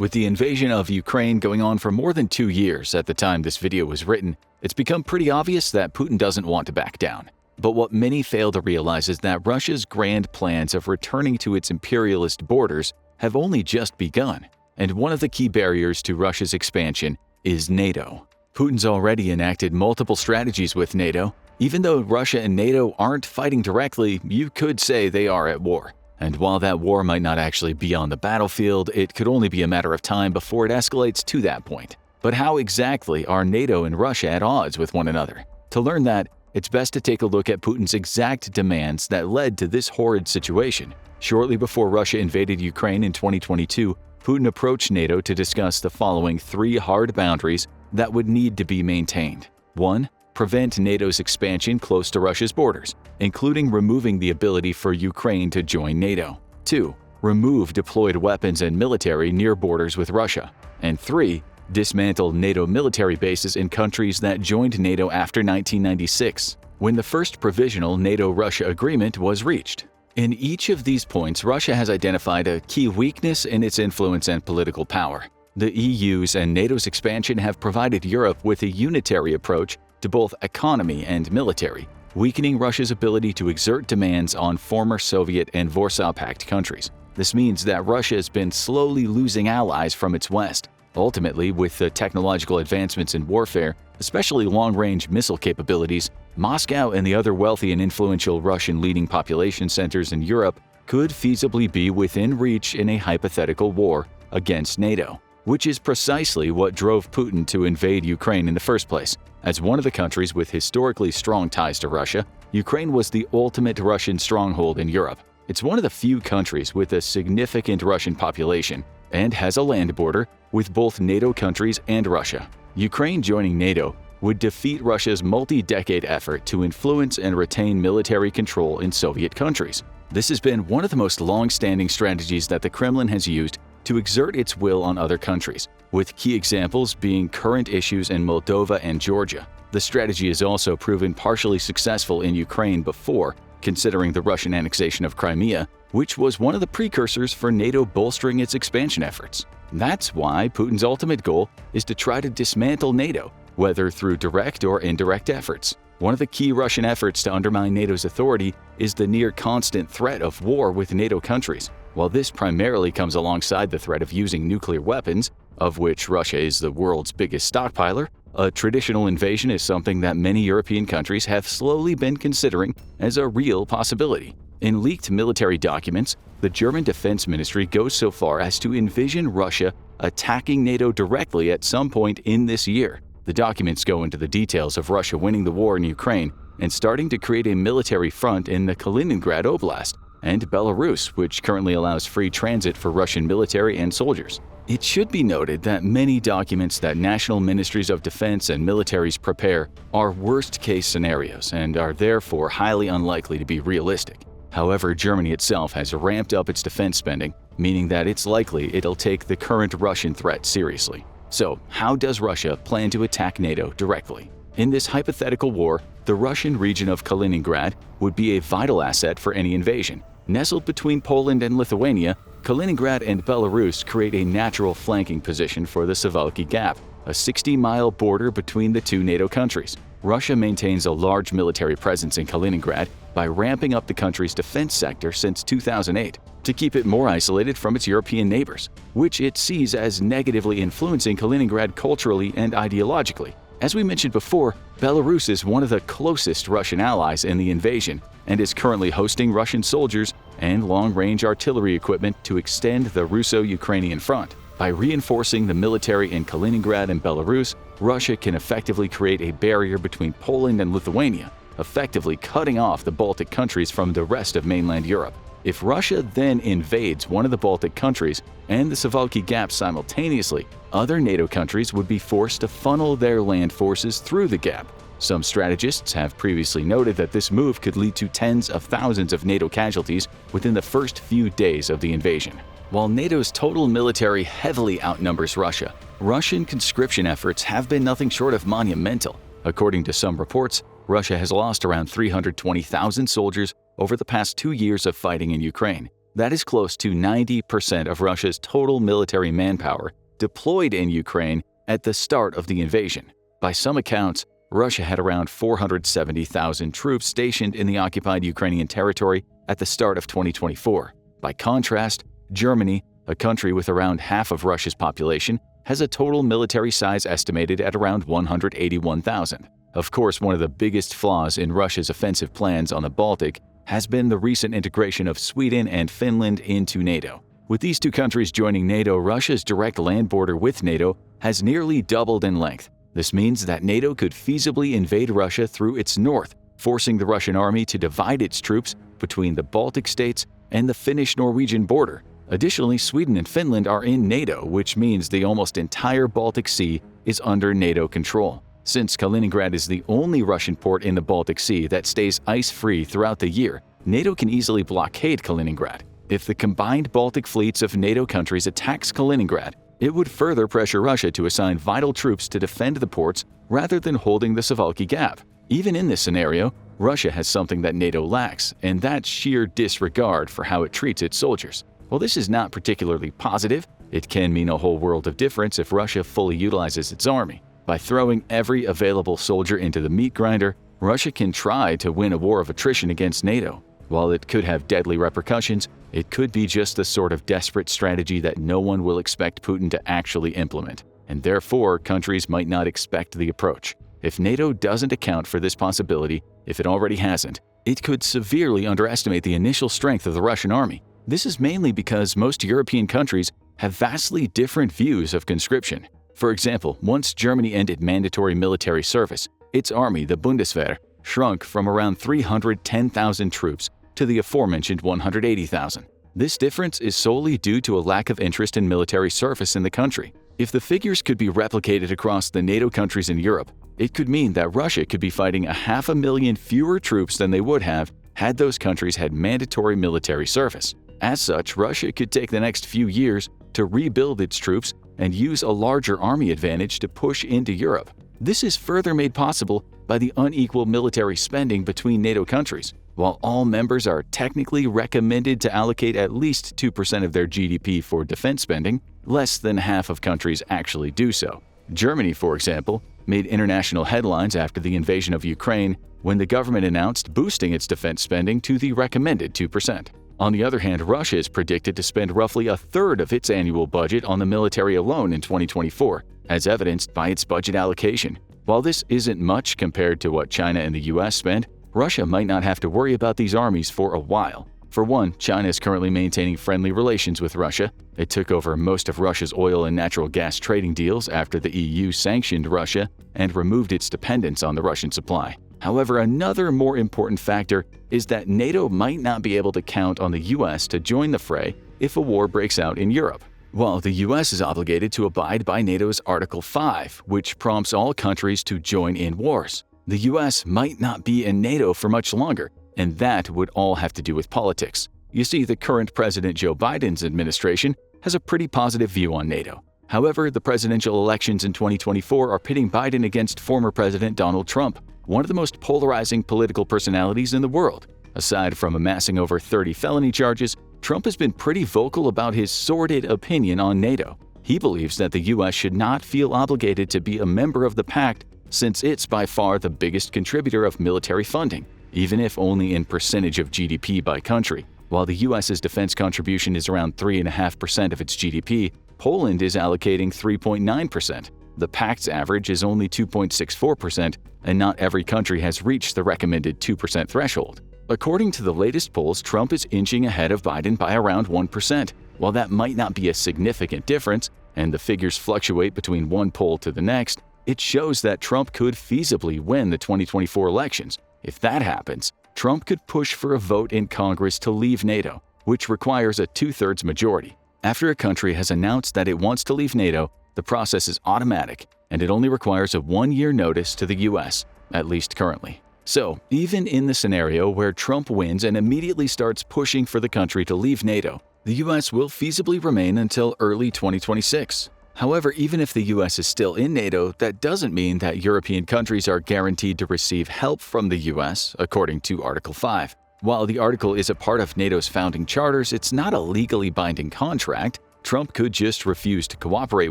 With the invasion of Ukraine going on for more than 2 years at the time this video was written, it's become pretty obvious that Putin doesn't want to back down. But what many fail to realize is that Russia's grand plans of returning to its imperialist borders have only just begun. And one of the key barriers to Russia's expansion is NATO. Putin's already enacted multiple strategies with NATO. Even though Russia and NATO aren't fighting directly, you could say they are at war. And while that war might not actually be on the battlefield, it could only be a matter of time before it escalates to that point. But how exactly are NATO and Russia at odds with one another? To learn that, it's best to take a look at Putin's exact demands that led to this horrid situation. Shortly before Russia invaded Ukraine in 2022, Putin approached NATO to discuss the following 3 hard boundaries that would need to be maintained. 1. Prevent NATO's expansion close to Russia's borders, including removing the ability for Ukraine to join NATO. 2. Remove deployed weapons and military near borders with Russia. And 3. Dismantle NATO military bases in countries that joined NATO after 1996, when the first provisional NATO-Russia agreement was reached. In each of these points, Russia has identified a key weakness in its influence and political power. The EU's and NATO's expansion have provided Europe with a unitary approach to both economy and military, weakening Russia's ability to exert demands on former Soviet and Warsaw Pact countries. This means that Russia has been slowly losing allies from its west. Ultimately, with the technological advancements in warfare, especially long-range missile capabilities, Moscow and the other wealthy and influential Russian leading population centers in Europe could feasibly be within reach in a hypothetical war against NATO, which is precisely what drove Putin to invade Ukraine in the first place. As one of the countries with historically strong ties to Russia, Ukraine was the ultimate Russian stronghold in Europe. It's one of the few countries with a significant Russian population and has a land border with both NATO countries and Russia. Ukraine joining NATO would defeat Russia's multi-decade effort to influence and retain military control in Soviet countries. This has been one of the most long-standing strategies that the Kremlin has used to exert its will on other countries, with key examples being current issues in Moldova and Georgia. The strategy has also proven partially successful in Ukraine before, considering the Russian annexation of Crimea, which was one of the precursors for NATO bolstering its expansion efforts. That's why Putin's ultimate goal is to try to dismantle NATO, whether through direct or indirect efforts. One of the key Russian efforts to undermine NATO's authority is the near-constant threat of war with NATO countries. While this primarily comes alongside the threat of using nuclear weapons, of which Russia is the world's biggest stockpiler, a traditional invasion is something that many European countries have slowly been considering as a real possibility. In leaked military documents, the German Defense Ministry goes so far as to envision Russia attacking NATO directly at some point in this year. The documents go into the details of Russia winning the war in Ukraine and starting to create a military front in the Kaliningrad Oblast and Belarus, which currently allows free transit for Russian military and soldiers. It should be noted that many documents that national ministries of defense and militaries prepare are worst-case scenarios and are therefore highly unlikely to be realistic. However, Germany itself has ramped up its defense spending, meaning that it's likely it'll take the current Russian threat seriously. So, how does Russia plan to attack NATO directly? In this hypothetical war, the Russian region of Kaliningrad would be a vital asset for any invasion. Nestled between Poland and Lithuania, Kaliningrad and Belarus create a natural flanking position for the Suwalki Gap, a 60-mile border between the two NATO countries. Russia maintains a large military presence in Kaliningrad by ramping up the country's defense sector since 2008 to keep it more isolated from its European neighbors, which it sees as negatively influencing Kaliningrad culturally and ideologically. As we mentioned before, Belarus is one of the closest Russian allies in the invasion and is currently hosting Russian soldiers and long-range artillery equipment to extend the Russo-Ukrainian front. By reinforcing the military in Kaliningrad and Belarus, Russia can effectively create a barrier between Poland and Lithuania, effectively cutting off the Baltic countries from the rest of mainland Europe. If Russia then invades one of the Baltic countries and the Suwalki Gap simultaneously, other NATO countries would be forced to funnel their land forces through the gap. Some strategists have previously noted that this move could lead to tens of thousands of NATO casualties within the first few days of the invasion. While NATO's total military heavily outnumbers Russia, Russian conscription efforts have been nothing short of monumental. According to some reports, Russia has lost around 320,000 soldiers over the past 2 years of fighting in Ukraine. That is close to 90% of Russia's total military manpower deployed in Ukraine at the start of the invasion. By some accounts, Russia had around 470,000 troops stationed in the occupied Ukrainian territory at the start of 2024. By contrast, Germany, a country with around half of Russia's population, has a total military size estimated at around 181,000. Of course, one of the biggest flaws in Russia's offensive plans on the Baltic has been the recent integration of Sweden and Finland into NATO. With these two countries joining NATO, Russia's direct land border with NATO has nearly doubled in length. This means that NATO could feasibly invade Russia through its north, forcing the Russian army to divide its troops between the Baltic states and the Finnish-Norwegian border. Additionally, Sweden and Finland are in NATO, which means the almost entire Baltic Sea is under NATO control. Since Kaliningrad is the only Russian port in the Baltic Sea that stays ice-free throughout the year, NATO can easily blockade Kaliningrad. If the combined Baltic fleets of NATO countries attacks Kaliningrad, it would further pressure Russia to assign vital troops to defend the ports rather than holding the Suwalki Gap. Even in this scenario, Russia has something that NATO lacks, and that's sheer disregard for how it treats its soldiers. While this is not particularly positive, it can mean a whole world of difference if Russia fully utilizes its army. By throwing every available soldier into the meat grinder, Russia can try to win a war of attrition against NATO. While it could have deadly repercussions, it could be just the sort of desperate strategy that no one will expect Putin to actually implement, and therefore countries might not expect the approach. If NATO doesn't account for this possibility, if it already hasn't, it could severely underestimate the initial strength of the Russian army. This is mainly because most European countries have vastly different views of conscription. For example, once Germany ended mandatory military service, its army, the Bundeswehr, shrunk from around 310,000 troops to the aforementioned 180,000. This difference is solely due to a lack of interest in military service in the country. If the figures could be replicated across the NATO countries in Europe, it could mean that Russia could be fighting 500,000 fewer troops than they would have had those countries had mandatory military service. As such, Russia could take the next few years to rebuild its troops and use a larger army advantage to push into Europe. This is further made possible by the unequal military spending between NATO countries. While all members are technically recommended to allocate at least 2% of their GDP for defense spending, less than half of countries actually do so. Germany, for example, made international headlines after the invasion of Ukraine when the government announced boosting its defense spending to the recommended 2%. On the other hand, Russia is predicted to spend roughly a third of its annual budget on the military alone in 2024, as evidenced by its budget allocation. While this isn't much compared to what China and the US spend, Russia might not have to worry about these armies for a while. For one, China is currently maintaining friendly relations with Russia. It took over most of Russia's oil and natural gas trading deals after the EU sanctioned Russia and removed its dependence on the Russian supply. However, another more important factor is that NATO might not be able to count on the US to join the fray if a war breaks out in Europe. While the US is obligated to abide by NATO's Article 5, which prompts all countries to join in wars, the US might not be in NATO for much longer, and that would all have to do with politics. You see, the current President Joe Biden's administration has a pretty positive view on NATO. However, the presidential elections in 2024 are pitting Biden against former President Donald Trump, one of the most polarizing political personalities in the world. Aside from amassing over 30 felony charges, Trump has been pretty vocal about his sordid opinion on NATO. He believes that the US should not feel obligated to be a member of the pact since it's by far the biggest contributor of military funding, even if only in percentage of GDP by country. While the US's defense contribution is around 3.5% of its GDP, Poland is allocating 3.9%. The pact's average is only 2.64%, and not every country has reached the recommended 2% threshold. According to the latest polls, Trump is inching ahead of Biden by around 1%. While that might not be a significant difference, and the figures fluctuate between one poll to the next, it shows that Trump could feasibly win the 2024 elections. If that happens, Trump could push for a vote in Congress to leave NATO, which requires a 2/3 majority. After a country has announced that it wants to leave NATO, the process is automatic, and it only requires a 1-year notice to the US, at least currently. So, even in the scenario where Trump wins and immediately starts pushing for the country to leave NATO, the US will feasibly remain until early 2026. However, even if the US is still in NATO, that doesn't mean that European countries are guaranteed to receive help from the US, according to Article 5. While the article is a part of NATO's founding charters, it's not a legally binding contract. Trump could just refuse to cooperate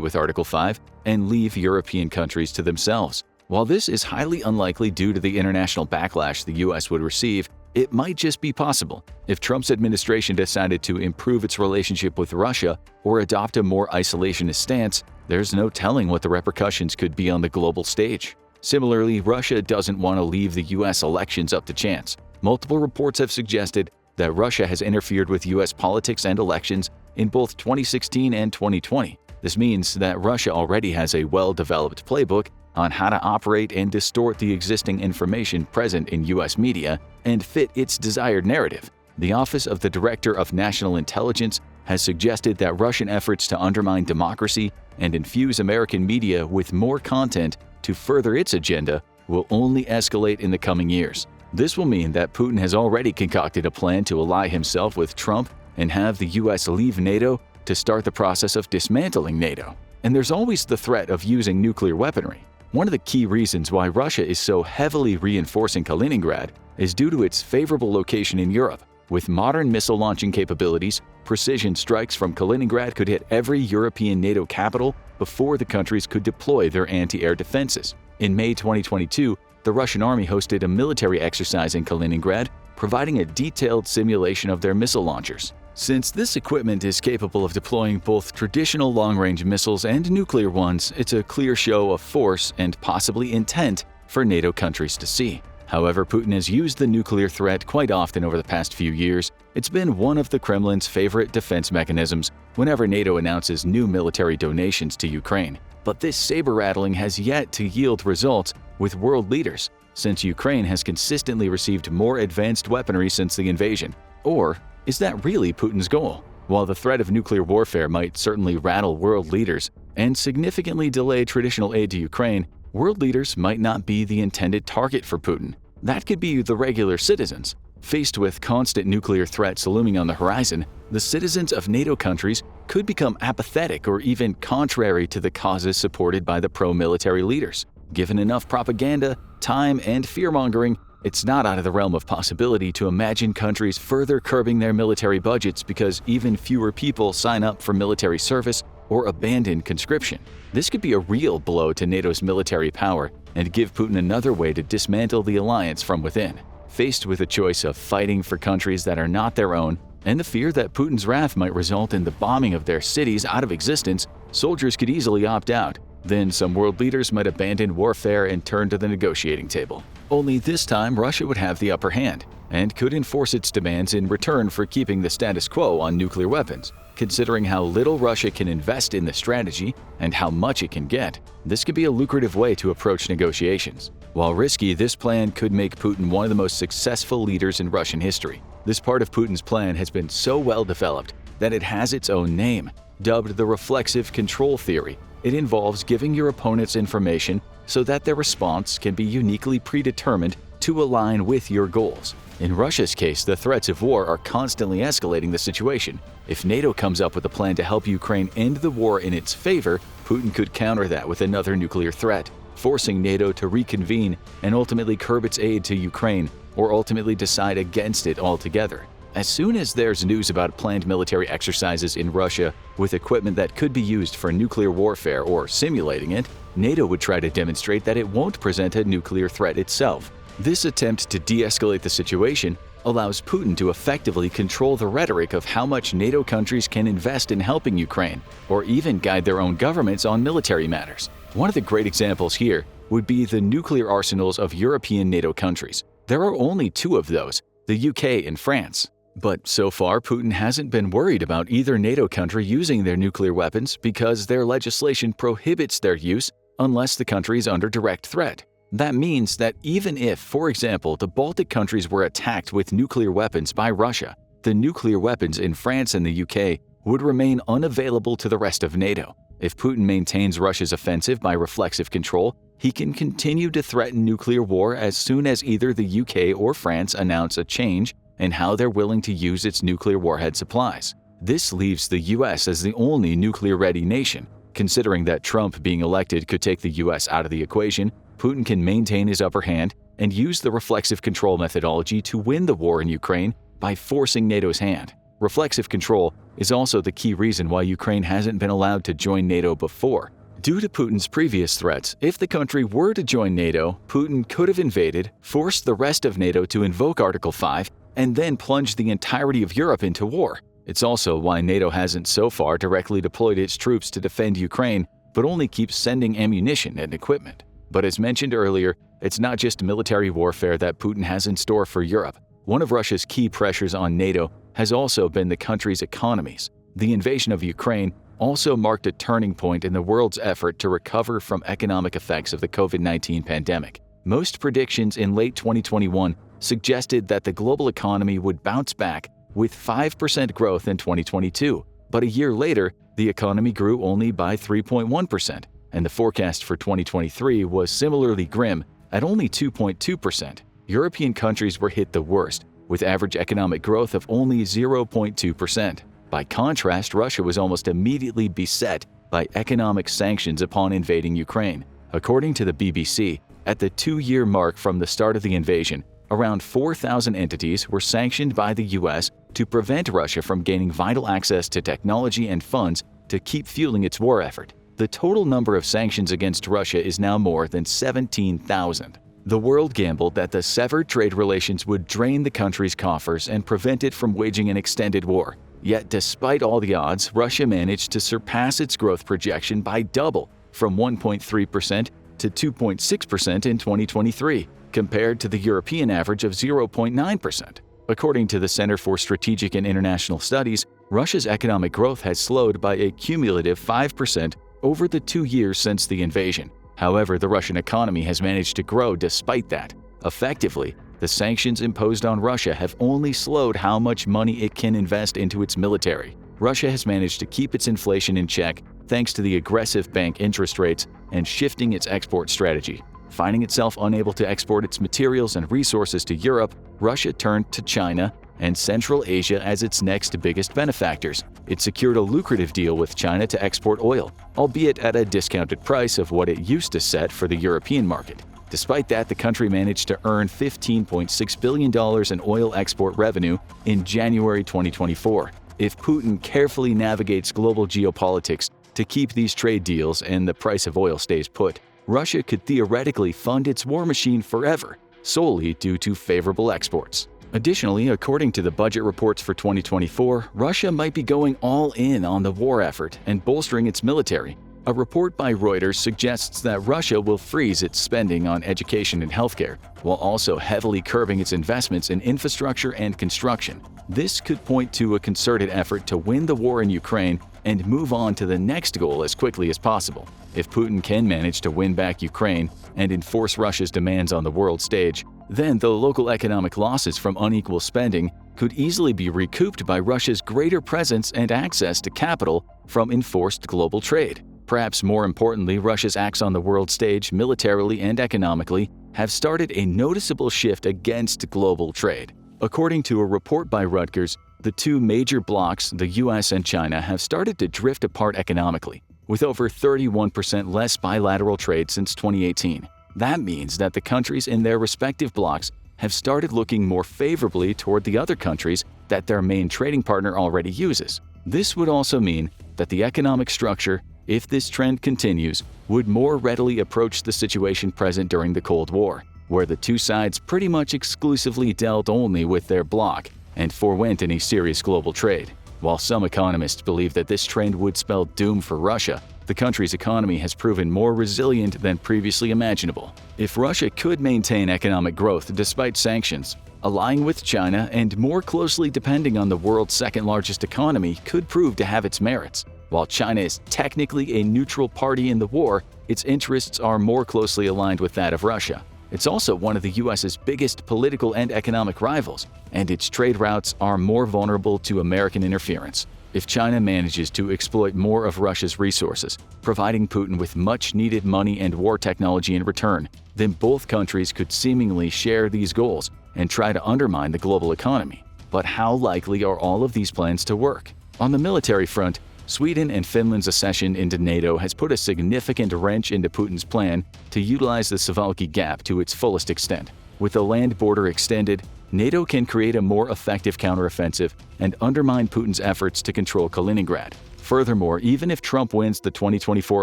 with Article 5 and leave European countries to themselves. While this is highly unlikely due to the international backlash the US would receive, it might just be possible. If Trump's administration decided to improve its relationship with Russia or adopt a more isolationist stance, there's no telling what the repercussions could be on the global stage. Similarly, Russia doesn't want to leave the US elections up to chance. Multiple reports have suggested that Russia has interfered with US politics and elections in both 2016 and 2020. This means that Russia already has a well-developed playbook on how to operate and distort the existing information present in US media and fit its desired narrative. The Office of the Director of National Intelligence has suggested that Russian efforts to undermine democracy and infuse American media with more content to further its agenda will only escalate in the coming years. This will mean that Putin has already concocted a plan to ally himself with Trump and have the US leave NATO to start the process of dismantling NATO. And there's always the threat of using nuclear weaponry. One of the key reasons why Russia is so heavily reinforcing Kaliningrad is due to its favorable location in Europe. With modern missile launching capabilities, precision strikes from Kaliningrad could hit every European NATO capital before the countries could deploy their anti-air defenses. In May 2022, the Russian army hosted a military exercise in Kaliningrad, providing a detailed simulation of their missile launchers. Since this equipment is capable of deploying both traditional long-range missiles and nuclear ones, it's a clear show of force and possibly intent for NATO countries to see. However, Putin has used the nuclear threat quite often over the past few years. It's been one of the Kremlin's favorite defense mechanisms whenever NATO announces new military donations to Ukraine. But this saber-rattling has yet to yield results with world leaders, since Ukraine has consistently received more advanced weaponry since the invasion. Or is that really Putin's goal? While the threat of nuclear warfare might certainly rattle world leaders and significantly delay traditional aid to Ukraine, world leaders might not be the intended target for Putin. That could be the regular citizens. Faced with constant nuclear threats looming on the horizon, the citizens of NATO countries could become apathetic or even contrary to the causes supported by the pro-military leaders. Given enough propaganda, time, and fear-mongering, it's not out of the realm of possibility to imagine countries further curbing their military budgets because even fewer people sign up for military service or abandon conscription. This could be a real blow to NATO's military power and give Putin another way to dismantle the alliance from within. Faced with a choice of fighting for countries that are not their own and the fear that Putin's wrath might result in the bombing of their cities out of existence, soldiers could easily opt out. Then some world leaders might abandon warfare and turn to the negotiating table. Only this time, Russia would have the upper hand and could enforce its demands in return for keeping the status quo on nuclear weapons. Considering how little Russia can invest in the strategy and how much it can get, this could be a lucrative way to approach negotiations. While risky, this plan could make Putin one of the most successful leaders in Russian history. This part of Putin's plan has been so well developed that it has its own name, dubbed the reflexive control theory. It involves giving your opponents information so that their response can be uniquely predetermined to align with your goals. In Russia's case, the threats of war are constantly escalating the situation. If NATO comes up with a plan to help Ukraine end the war in its favor, Putin could counter that with another nuclear threat, forcing NATO to reconvene and ultimately curb its aid to Ukraine, or ultimately decide against it altogether. As soon as there's news about planned military exercises in Russia with equipment that could be used for nuclear warfare or simulating it, NATO would try to demonstrate that it won't present a nuclear threat itself. This attempt to de-escalate the situation allows Putin to effectively control the rhetoric of how much NATO countries can invest in helping Ukraine, or even guide their own governments on military matters. One of the great examples here would be the nuclear arsenals of European NATO countries. There are only two of those, the UK and France. But so far, Putin hasn't been worried about either NATO country using their nuclear weapons because their legislation prohibits their use unless the country is under direct threat. That means that even if, for example, the Baltic countries were attacked with nuclear weapons by Russia, the nuclear weapons in France and the UK would remain unavailable to the rest of NATO. If Putin maintains Russia's offensive by reflexive control, he can continue to threaten nuclear war as soon as either the UK or France announce a change in how they're willing to use its nuclear warhead supplies. This leaves the US as the only nuclear-ready nation. Considering that Trump being elected could take the US out of the equation, Putin can maintain his upper hand and used the reflexive control methodology to win the war in Ukraine by forcing NATO's hand. Reflexive control is also the key reason why Ukraine hasn't been allowed to join NATO before. Due to Putin's previous threats, if the country were to join NATO, Putin could have invaded, forced the rest of NATO to invoke Article 5, and then plunged the entirety of Europe into war. It's also why NATO hasn't so far directly deployed its troops to defend Ukraine, but only keeps sending ammunition and equipment. But as mentioned earlier, it's not just military warfare that Putin has in store for Europe. One of Russia's key pressures on NATO has also been the country's economies. The invasion of Ukraine also marked a turning point in the world's effort to recover from economic effects of the COVID-19 pandemic. Most predictions in late 2021 suggested that the global economy would bounce back with 5% growth in 2022, but a year later, the economy grew only by 3.1%, and the forecast for 2023 was similarly grim at only 2.2%. European countries were hit the worst, with average economic growth of only 0.2%. By contrast, Russia was almost immediately beset by economic sanctions upon invading Ukraine. According to the BBC, at the 2-year mark from the start of the invasion, around 4,000 entities were sanctioned by the US to prevent Russia from gaining vital access to technology and funds to keep fueling its war effort. The total number of sanctions against Russia is now more than 17,000. The world gambled that the severed trade relations would drain the country's coffers and prevent it from waging an extended war. Yet despite all the odds, Russia managed to surpass its growth projection by double, from 1.3% to 2.6% in 2023, compared to the European average of 0.9%. According to the Center for Strategic and International Studies, Russia's economic growth has slowed by a cumulative 5% over the 2 years since the invasion. However, the Russian economy has managed to grow despite that. Effectively, the sanctions imposed on Russia have only slowed how much money it can invest into its military. Russia has managed to keep its inflation in check thanks to the aggressive bank interest rates and shifting its export strategy. Finding itself unable to export its materials and resources to Europe, Russia turned to China and Central Asia as its next biggest benefactors. It secured a lucrative deal with China to export oil, albeit at a discounted price of what it used to set for the European market. Despite that, the country managed to earn $15.6 billion in oil export revenue in January 2024. If Putin carefully navigates global geopolitics to keep these trade deals and the price of oil stays put, Russia could theoretically fund its war machine forever, solely due to favorable exports. Additionally, according to the budget reports for 2024, Russia might be going all in on the war effort and bolstering its military. A report by Reuters suggests that Russia will freeze its spending on education and healthcare, while also heavily curbing its investments in infrastructure and construction. This could point to a concerted effort to win the war in Ukraine and move on to the next goal as quickly as possible. If Putin can manage to win back Ukraine and enforce Russia's demands on the world stage, then the local economic losses from unequal spending could easily be recouped by Russia's greater presence and access to capital from enforced global trade. Perhaps more importantly, Russia's acts on the world stage, militarily and economically, have started a noticeable shift against global trade. According to a report by Rutgers, the two major blocs, the US and China, have started to drift apart economically, with over 31% less bilateral trade since 2018. That means that the countries in their respective blocs have started looking more favorably toward the other countries that their main trading partner already uses. This would also mean that the economic structure, if this trend continues, would more readily approach the situation present during the Cold War, where the two sides pretty much exclusively dealt only with their bloc and forewent any serious global trade. While some economists believe that this trend would spell doom for Russia, the country's economy has proven more resilient than previously imaginable. If Russia could maintain economic growth despite sanctions, allying with China and more closely depending on the world's second-largest economy could prove to have its merits. While China is technically a neutral party in the war, its interests are more closely aligned with that of Russia. It's also one of the US's biggest political and economic rivals, and its trade routes are more vulnerable to American interference. If China manages to exploit more of Russia's resources, providing Putin with much-needed money and war technology in return, then both countries could seemingly share these goals and try to undermine the global economy. But how likely are all of these plans to work? On the military front, Sweden and Finland's accession into NATO has put a significant wrench into Putin's plan to utilize the Suwałki Gap to its fullest extent. With the land border extended, NATO can create a more effective counteroffensive and undermine Putin's efforts to control Kaliningrad. Furthermore, even if Trump wins the 2024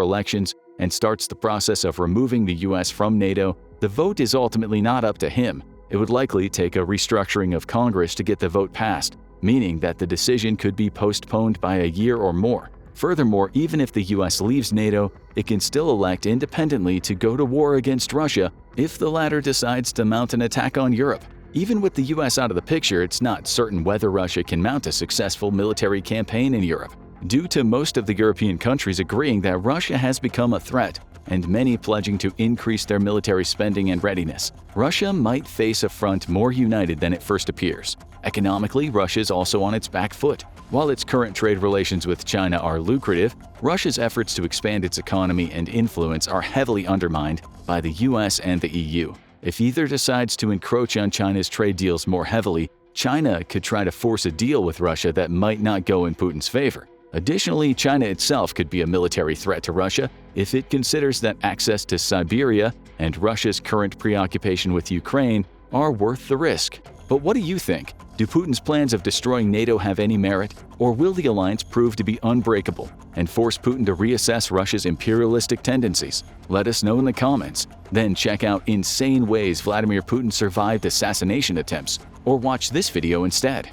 elections and starts the process of removing the US from NATO, the vote is ultimately not up to him. It would likely take a restructuring of Congress to get the vote passed, meaning that the decision could be postponed by a year or more. Furthermore, even if the US leaves NATO, it can still elect independently to go to war against Russia if the latter decides to mount an attack on Europe. Even with the US out of the picture, it's not certain whether Russia can mount a successful military campaign in Europe, due to most of the European countries agreeing that Russia has become a threat and many pledging to increase their military spending and readiness. Russia might face a front more united than it first appears. Economically, Russia is also on its back foot. While its current trade relations with China are lucrative, Russia's efforts to expand its economy and influence are heavily undermined by the US and the EU. If either decides to encroach on China's trade deals more heavily, China could try to force a deal with Russia that might not go in Putin's favor. Additionally, China itself could be a military threat to Russia if it considers that access to Siberia and Russia's current preoccupation with Ukraine are worth the risk. But what do you think? Do Putin's plans of destroying NATO have any merit, or will the alliance prove to be unbreakable and force Putin to reassess Russia's imperialistic tendencies? Let us know in the comments. Then check out insane ways Vladimir Putin survived assassination attempts, or watch this video instead.